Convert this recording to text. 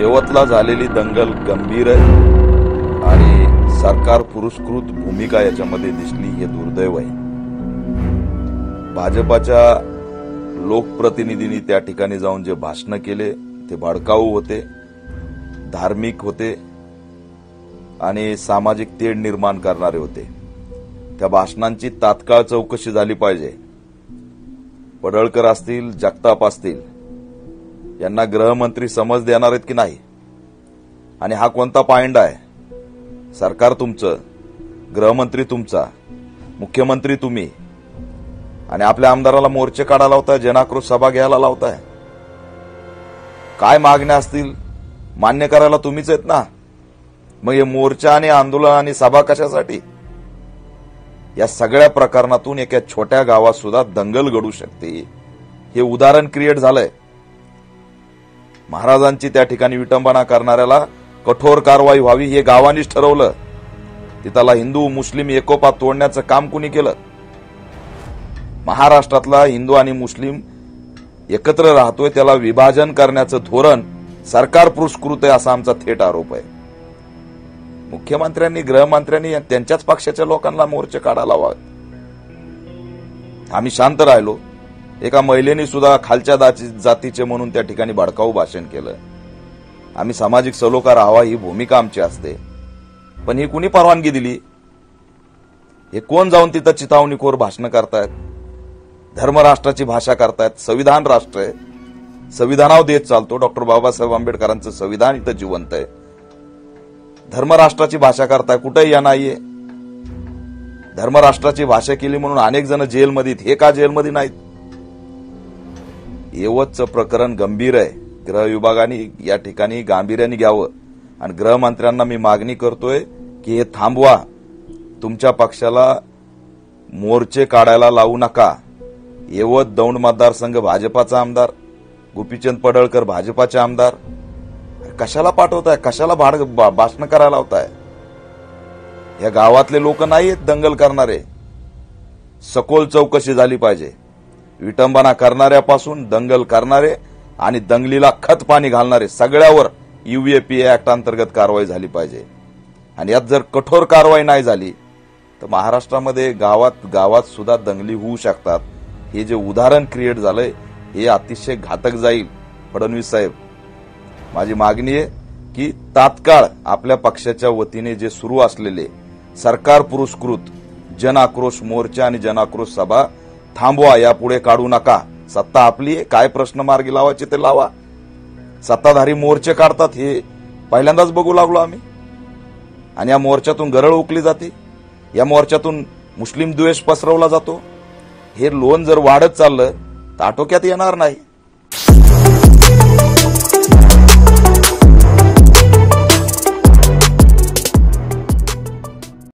यवतला झालेली दंगल गंभीर आहे आणि सरकार पुरस्कृत भूमिका याच्यामध्ये दिसली, हे दुर्दैव आहे। भाजपाच्या लोकप्रतिनिधींनी त्या ठिकाणी जाऊन जे भाषण केले ते भडकाऊ होते, धार्मिक होते आणि सामाजिक तेढ निर्माण करणारे होते। त्या भाषणांची तात्काळ चौकशी झाली पाहिजे। पडळकर असतील, जगताप असतील, यांना गृहमंत्री समज देणार आहेत की नाही? आणि हा कोणता पायंडा आहे? सरकार तुमचं, गृहमंत्री तुमचा, मुख्यमंत्री तुम्ही, आणि आपल्या आमदाराला मोर्चे काढायला लावताय, जनाक्रोश सभा घ्यायला लावताय। काय मागण्या असतील मान्य करायला तुम्हीच आहेत ना। मग हे मोर्चा आणि आंदोलन आणि सभा कशासाठी? या सगळ्या प्रकरणातून एका छोट्या गावात सुद्धा दंगल घडू शकते, हे उदाहरण क्रिएट झालंय। महाराजांची त्या ठिकाणी विटंबना करणाऱ्याला कठोर कारवाई व्हावी हे गावांनीच ठरवलं। तिथला हिंदू मुस्लिम एकोपा तोडण्याचं काम कुणी केलं? महाराष्ट्रातला हिंदू आणि मुस्लिम एकत्र राहतोय, त्याला विभाजन करण्याचं धोरण सरकार पुरस्कृत आहे असा आमचा थेट आरोप आहे। मुख्यमंत्र्यांनी, गृहमंत्र्यांनी त्यांच्याच पक्षाच्या लोकांना मोर्चे काढायला हवा। आम्ही शांत राहिलो। एका महिलेने सुद्धा खालच्या जातीचे म्हणून त्या ठिकाणी भडकाऊ भाषण केलं। आम्ही सामाजिक सलोखा राहावा ही भूमिका आमची असते, पण ही कुणी परवानगी दिली? हे कोण जाऊन तिथं चिथावणीखोर भाषण करतायत, धर्मराष्ट्राची भाषा करतायत? संविधान राष्ट्र आहे, संविधानावर देत चालतो। डॉक्टर बाबासाहेब आंबेडकरांचं संविधान इथं जिवंत आहे। धर्मराष्ट्राची भाषा करताय, कुठेही या नाहीये। धर्मराष्ट्राची भाषा केली म्हणून अनेक जण जेलमध्ये, हे का जेलमध्ये नाहीत? यवतचं प्रकरण गंभीर आहे। गृह विभागाने या ठिकाणी गांभीर्याने घ्यावं आणि गृहमंत्र्यांना मी मागणी करतोय की हे थांबवा। तुमच्या पक्षाला मोर्चे काढायला लावू नका। यवत दौंड मतदारसंघ भाजपाचा आमदार, गोपीचंद पडळकर भाजपाचे आमदार, कशाला पाठवताय? कशाला भाषण करायला लावताय? या गावातले लोक नाहीत दंगल करणारे। सखोल चौकशी झाली पाहिजे। विटंबना करणाऱ्यापासून दंगल करणारे आणि दंगलीला खत पाणी घालणारे सगळ्यावर UAPA ऍक्ट अंतर्गत कारवाई झाली पाहिजे। आणि यात जर कठोर कारवाई नाही झाली तर महाराष्ट्रामध्ये गावात सुद्धा दंगली होऊ शकतात। हे जे उदाहरण क्रिएट झालंय हे अतिशय घातक जाईल। फडणवीस साहेब, माझी मागणी आहे की तात्काळ आपल्या पक्षाच्या वतीने जे सुरू असलेले सरकार पुरस्कृत जन आक्रोश मोर्चा आणि जन आक्रोश सभा थांबवा, यापुढे काढू नका। सत्ता आपली आहे, काय प्रश्न मार्गी लावायचे ते लावा। सत्ताधारी मोर्चे काढतात हे पहिल्यांदाच बघू लागलो आम्ही, आणि या मोर्चातून गरळ उकली जाते, या मोर्चातून मुस्लिम द्वेष पसरवला जातो। हे लोन जर वाढत चाललं तर आटोक्यात येणार नाही।